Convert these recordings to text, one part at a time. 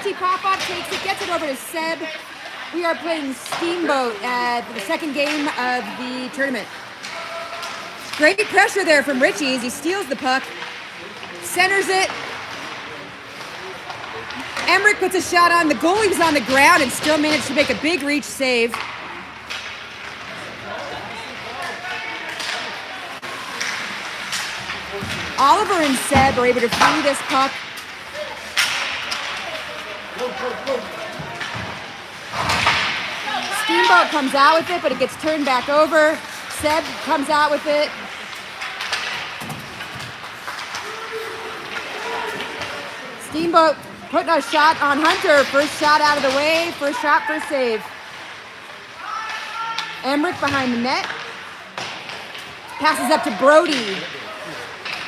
Richie Popoff takes it, gets it over to Seb. We are playing Steamboat at the second game of the tournament. Great pressure there from Richie as he steals the puck. Centers it. Emmerich puts a shot on. The goalie was on the ground and still managed to make a big reach save. Oliver and Seb are able to free this puck. Steamboat comes out with it, but it gets turned back over. Seb comes out with it. Steamboat putting a shot on Hunter. First shot out of the way. First shot, first save. Emmerich behind the net. Passes up to Brody.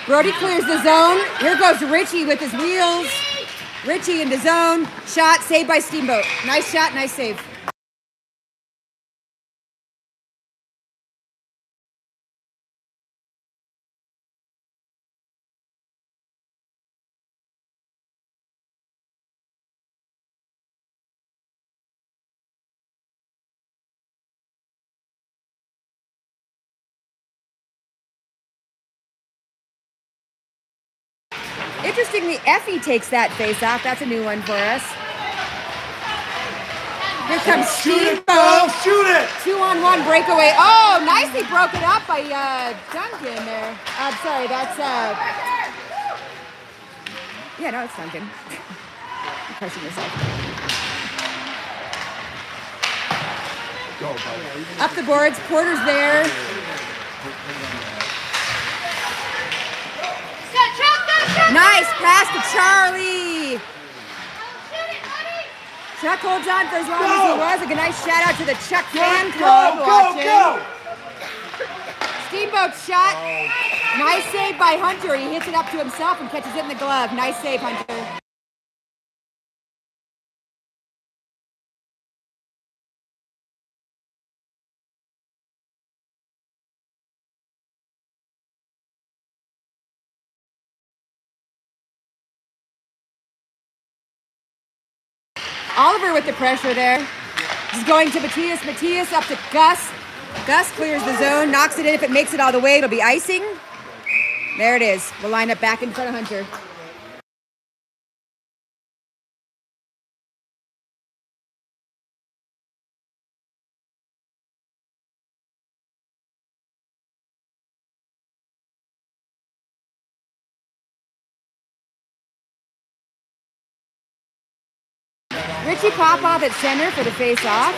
Brody clears the zone. Here goes Richie with his wheels. Richie in the zone. Shot, saved by Steamboat. Nice shot, nice save. Interestingly, Effie takes that face off. That's a new one for us. Here comes Steamboat. Shoot it! 2-on-1 breakaway. Oh, nicely broken up by Duncan there. I'm sorry, that's yeah, no, it's Duncan. I'm pushing myself. Up the boards. Porter's there. Nice pass to Charlie. Chuck holds on for as long as he was. A nice shout out to the Chuck fan club watching. Steamboat shot. Nice save by Hunter. He hits it up to himself and catches it in the glove. Nice save, Hunter. Oliver with the pressure there. He's going to Matthias. Matthias up to Gus. Gus clears the zone, knocks it in. If it makes it all the way, it'll be icing. There it is. We'll line up back in front of Hunter. Richie Popoff at center for the face-off.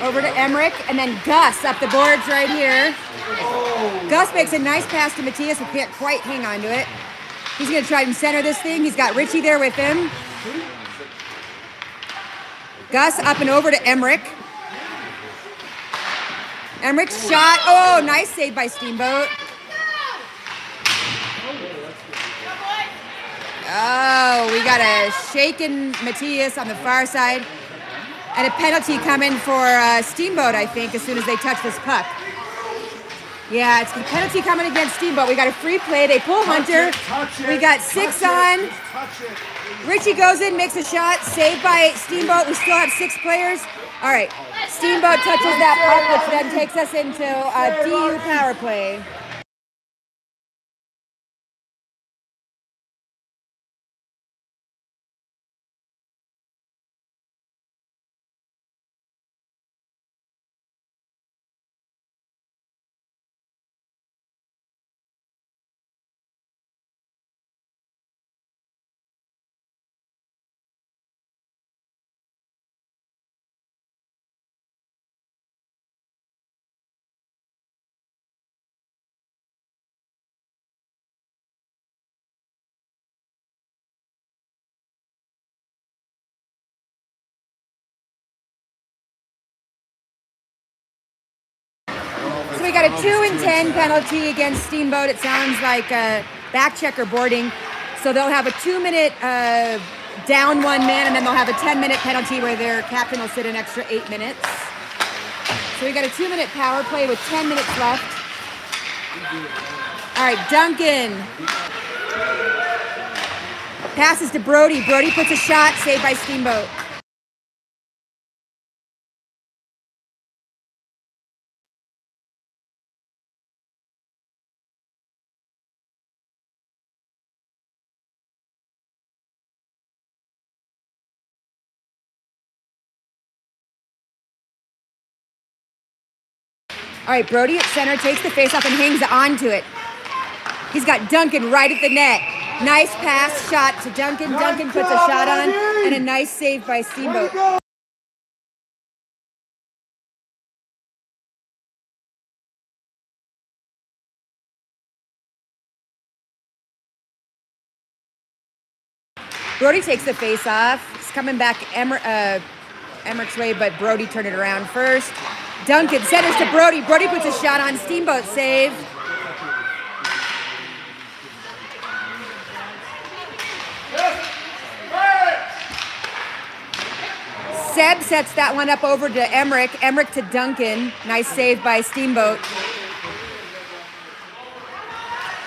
Over to Emmerich, and then Gus up the boards right here. Gus makes a nice pass to Matthias, who can't quite hang on to it. He's going to try and center this thing. He's got Richie there with him. Gus up and over to Emmerich. Emmerich's shot. Oh, nice save by Steamboat. Oh, we got a shaken Matthias on the far side. And a penalty coming for Steamboat, I think, as soon as they touch this puck. Yeah, it's a penalty coming against Steamboat. We got a free play. They pull Hunter. We got 6 on. Richie goes in, makes a shot. Saved by Steamboat. We still have 6 players. All right. Steamboat touches that puck, which then takes us into a DU power play. So we got a 2-10 penalty against Steamboat. It sounds like back checker boarding. So they'll have a 2-minute down 1 man, and then they'll have a 10-minute penalty where their captain will sit an extra 8 minutes. So we got a 2-minute power play with 10 minutes left. All right, Duncan. Passes to Brody. Brody puts a shot, saved by Steamboat. All right, Brody at center takes the faceoff and hangs on to it. He's got Duncan right at the net. Nice pass shot to Duncan. Duncan puts a shot on, and a nice save by Steamboat. Brody takes the faceoff. It's coming back Emmerich's way, but Brody turned it around first. Duncan centers to Brody. Brody puts a shot on. Steamboat save. Seb sets that one up over to Emmerich. Emmerich to Duncan. Nice save by Steamboat.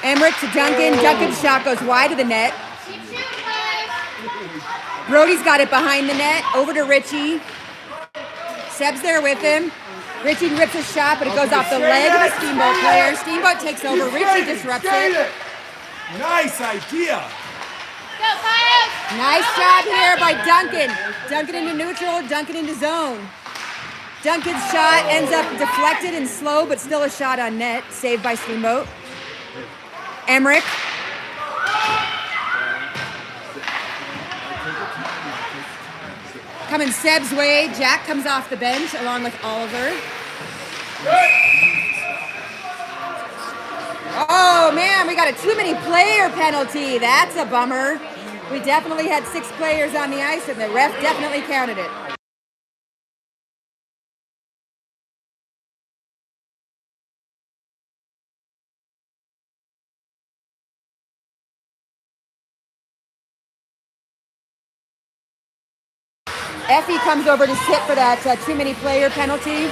Emmerich to Duncan. Duncan's shot goes wide of the net. Brody's got it behind the net. Over to Richie. Seb's there with him. Richie rips a shot, but it goes off the leg of a Steamboat player. Steamboat takes over. Richie disrupts it. Nice idea. Nice job here by Duncan. Duncan into neutral, Duncan into zone. Duncan's shot ends up deflected and slow, but still a shot on net. Saved by Steamboat. Emmerich. Coming Seb's way. Jack comes off the bench along with Oliver. Oh man, we got a too many player penalty. That's a bummer. We definitely had 6 players on the ice and the ref definitely counted it. Effie comes over to sit for that too many player penalty.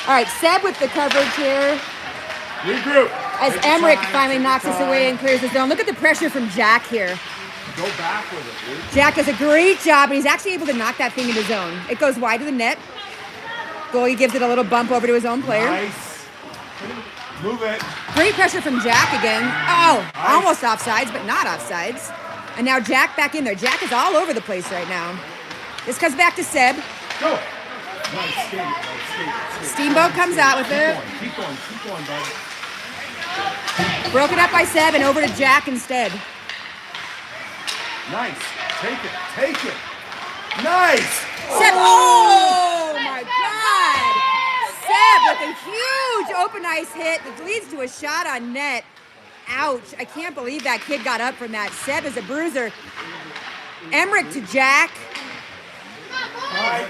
All right, Seb with the coverage here. Regroup. As Emmerich finally knocks us away and clears the zone. Look at the pressure from Jack here. Go back with it, dude. Jack does a great job, and he's actually able to knock that thing into zone. It goes wide of the net. Goalie gives it a little bump over to his own player. Nice. Move it. Great pressure from Jack again. Oh, nice. Almost offsides, but not offsides. And now Jack back in there. Jack is all over the place right now. This comes back to Seb. Go. Nice. Skate. Steamboat comes out with it. Keep going, bud. Broken up by Seb and over to Jack instead. Nice. Take it. Nice. Seb, oh my God. Seb with a huge open ice hit that leads to a shot on net. Ouch. I can't believe that kid got up from that. Seb is a bruiser. Emmerich to Jack. All right.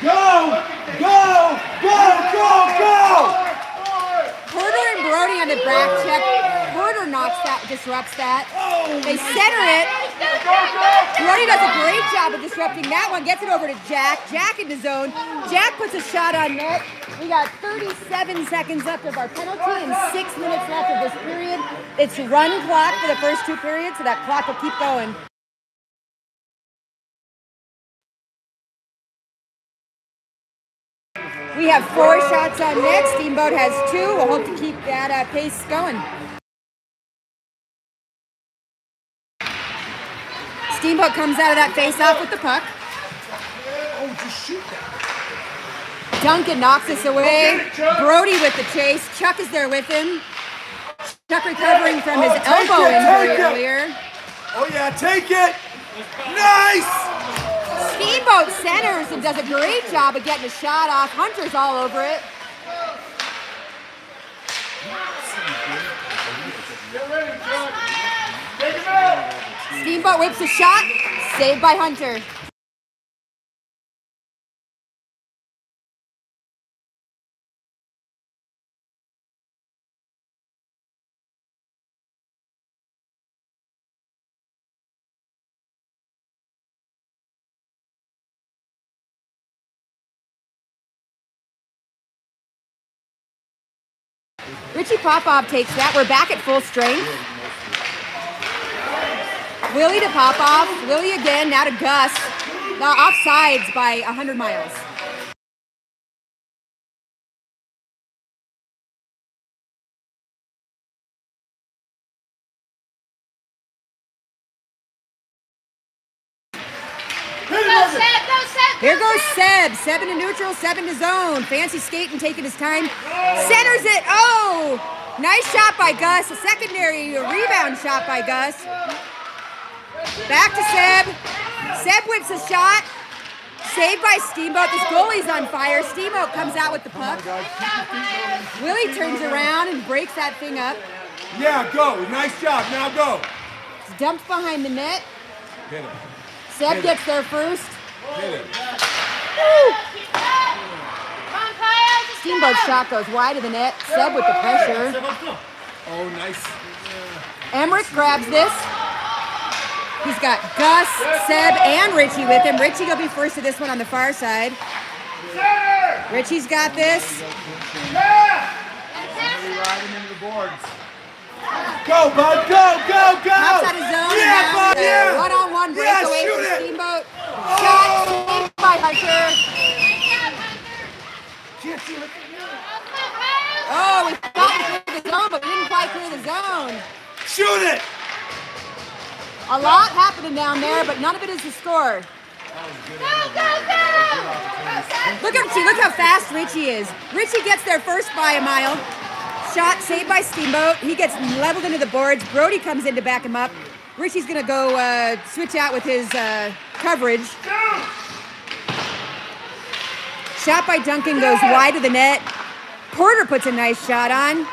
Go! Herder and Brody on the back check. Herder disrupts that. They center it. Brody does a great job of disrupting that one. Gets it over to Jack. Jack in the zone. Jack puts a shot on net. We got 37 seconds left of our penalty and 6 minutes left of this period. It's run clock for the first 2 periods, so that clock will keep going. We have 4 shots on net. Steamboat has 2. We'll hope to keep that pace going. Steamboat comes out of that face-off with the puck. Oh, just shoot that. Duncan knocks us away. Brody with the chase. Chuck is there with him. Chuck recovering from his elbow injury earlier. Oh yeah, take it. Nice. Steamboat centers and does a great job of getting a shot off. Hunter's all over it. Get ready, Chuck. Take him out. Steamboat whips a shot. Saved by Hunter. Richie Popov takes that. We're back at full strength. Willie to Popov. Willie again, now to Gus. Now offsides by 100 miles. Here goes Seb. Seb into neutral, Seb into zone. Fancy skating, taking his time. Centers it. Oh! Nice shot by Gus. A secondary rebound shot by Gus. Back to Seb. Seb whips a shot. Saved by Steamboat. This goalie's on fire. Steamboat comes out with the puck. Willie turns around and breaks that thing up. Yeah, go. Nice job. Now go. It's dumped behind the net. Hit him. Seb gets there first. Hit him. Steamboat's shot goes wide of the net. Seb with the pressure. Oh, nice. Emmerich grabs this. He's got Gus, Seb, and Richie with him. Richie will be first to this one on the far side. Richie's got this. Riding into the boards. Go, bud. Go, go, go. Pops out of zone. Yeah, bud. Yeah. One-on-one Yeah, breakaway shoot from it. Steamboat. Shot saved by Hunter. Can't see it. Oh, we thought we cleared the zone, but we didn't quite clear the zone. Shoot it. A lot happening down there, but none of it is the score. Look at Richie. Look how fast Richie is. Richie gets there first by a mile. Shot saved by Steamboat. He gets leveled into the boards. Brody comes in to back him up. Richie's going to go switch out with his coverage. Shot by Duncan goes wide of the net. Porter puts a nice shot on.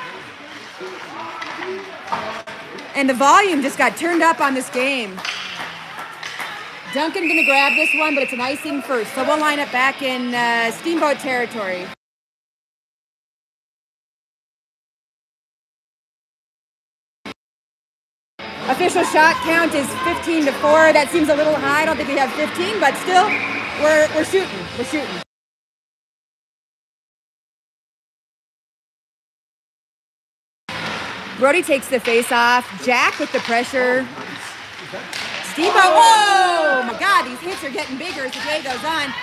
And the volume just got turned up on this game. Duncan going to grab this one, but it's an icing first. So we'll line up back in Steamboat territory. Official shot count is 15-4. That seems a little high. I don't think we have 15, but still, we're shooting. We're shooting. Brody takes the face off. Jack with the pressure. Steamboat. Whoa! My God, these hits are getting bigger as the day goes on.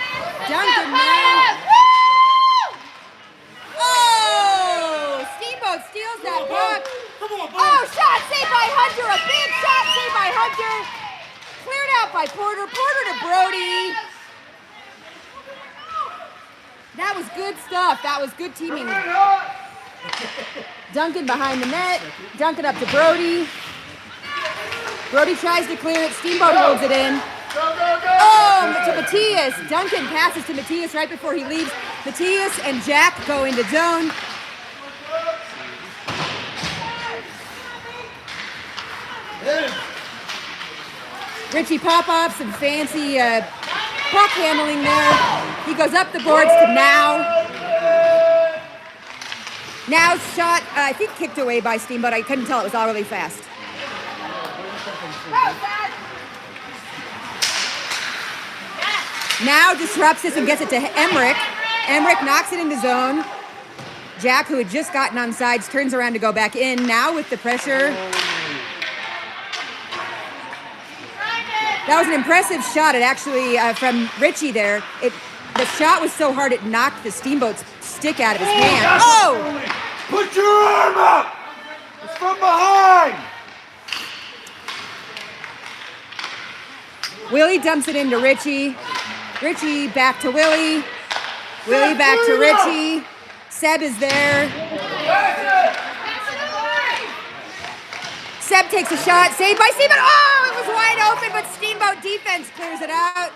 Duncan now. Oh! Steamboat steals that puck. Oh, shot saved by Hunter. A big shot saved by Hunter. Cleared out by Porter. Porter to Brody. That was good stuff. That was good teaming. Duncan behind the net. Duncan up to Brody. Brody tries to clear it. Steamboat holds it in. Oh, to Matthias. Duncan passes to Matthias right before he leaves. Matthias and Jack go into zone. Richie Popov, some fancy puck handling there. He goes up the boards to Now. Now's shot, I think kicked away by Steamboat. I couldn't tell. It was all really fast. Now disrupts this and gets it to Emmerich. Emmerich knocks it into zone. Jack, who had just gotten on sides, turns around to go back in. Now with the pressure. That was an impressive shot. It actually, from Richie there, the shot was so hard it knocked the Steamboat's stick out of his hand. Oh! Put your arm up! It's from behind! Willie dumps it into Richie. Richie back to Willie. Willie back to Richie. Seb is there. Seb takes a shot. Saved by Steamboat. Oh, it was wide open, but Steamboat defense clears it out.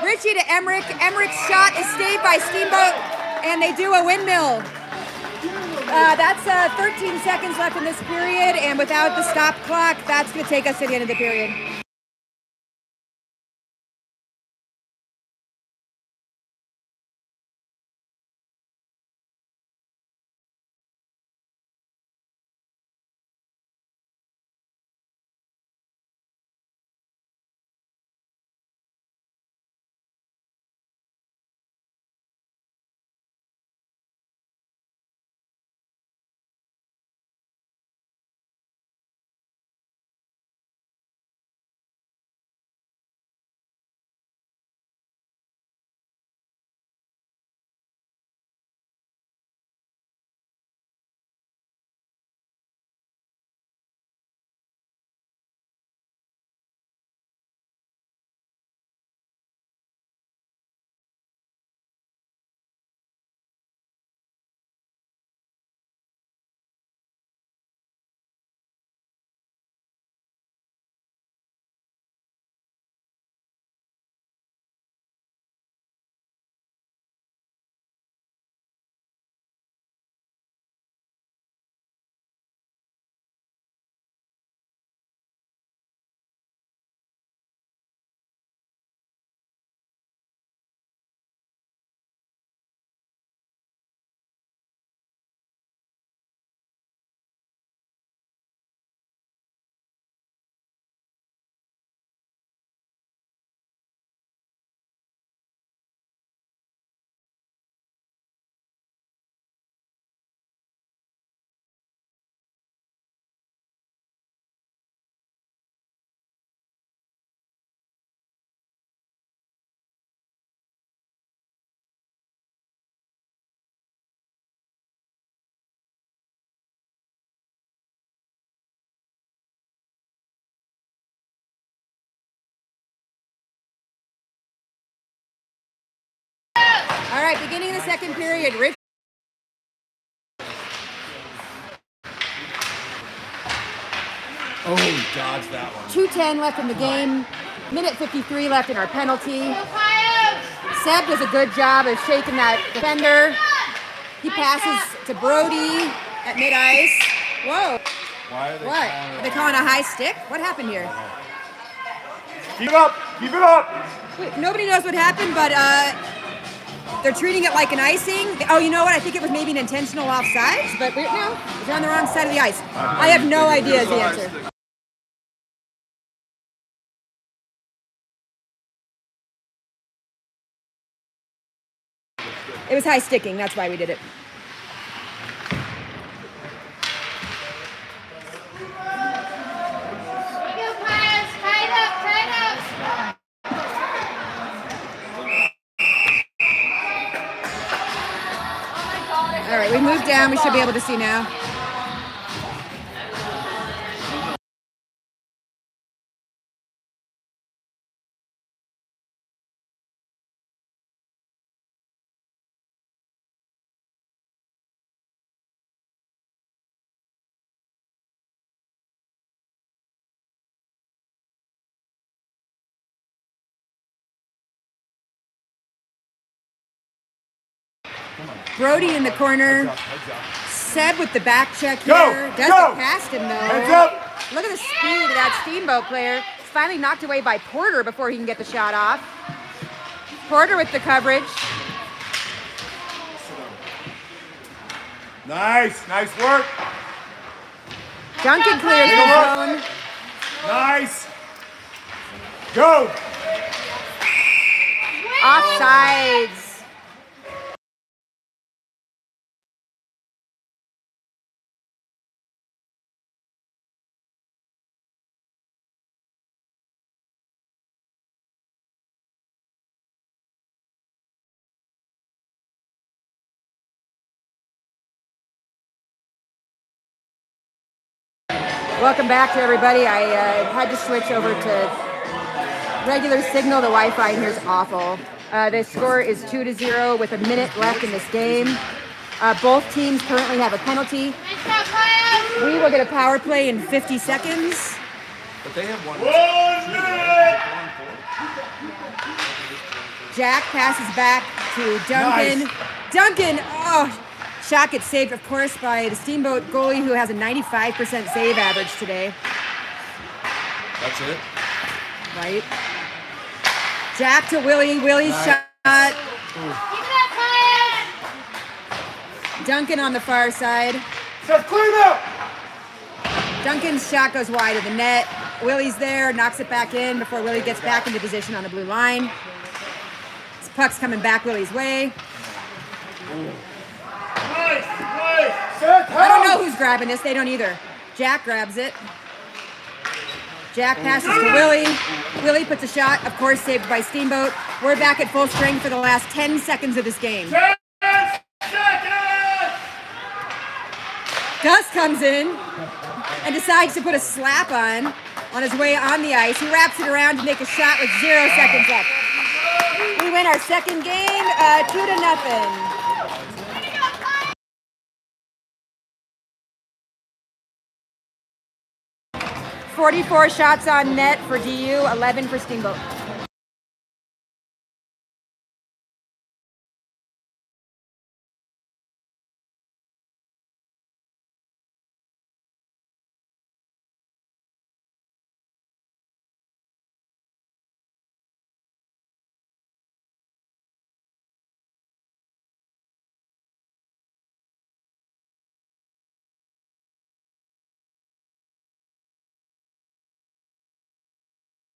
Richie to Emmerich. Emmerich's shot is saved by Steamboat, and they do a windmill. That's 13 seconds left in this period, and without the stop clock, that's going to take us to the end of the period. right, beginning of the second period. Rich. Oh, he dodged that one. 2:10 left in the game. Minute 53 left in our penalty. Seb does a good job of shaking that defender. He passes to Brody at mid-ice. Whoa. Why are they What? calling Are they calling a high stick? What happened here? Keep it up! Keep it up! Wait, nobody knows what happened, but they're treating it like an icing. Oh, you know what? I think it was maybe an intentional offsides, but no, it's on the wrong side of the ice. I have no idea is the answer. It was high sticking. That's why we did it. All right, we moved down. We should be able to see now. Brody in the corner. Seb with the back check here. Doesn't pass him though. Heads up! Look at the speed of that Steamboat player. It's finally knocked away by Porter before he can get the shot off. Porter with the coverage. Nice, nice work. Duncan clears the zone. Nice. Go. Offsides. Welcome back to everybody. I had to switch over to regular signal. The Wi-Fi here is awful. The score is 2-0 with a minute left in this game. Both teams currently have a penalty. We will get a power play in 50 seconds. But they have 1 minute. Jack passes back to Duncan. Nice. Duncan, oh, shot gets saved, of course, by the Steamboat goalie who has a 95% save average today. That's it? Right. Jack to Willie. Willie's shot. Duncan on the far side. Just clean up! Duncan's shot goes wide of the net. Willie's there, knocks it back in before Willie gets back into position on the blue line. This puck's coming back Willie's way. I don't know who's grabbing this. They don't either. Jack grabs it. Jack passes to Willie. Willie puts a shot, of course, saved by Steamboat. We're back at full strength for the last 10 seconds of this game. 10 seconds! Gus comes in and decides to put a slap on his way on the ice. He wraps it around to make a shot with 0 seconds left. We win our second game, 2-0. 44 shots on net for DU, 11 for Steamboat.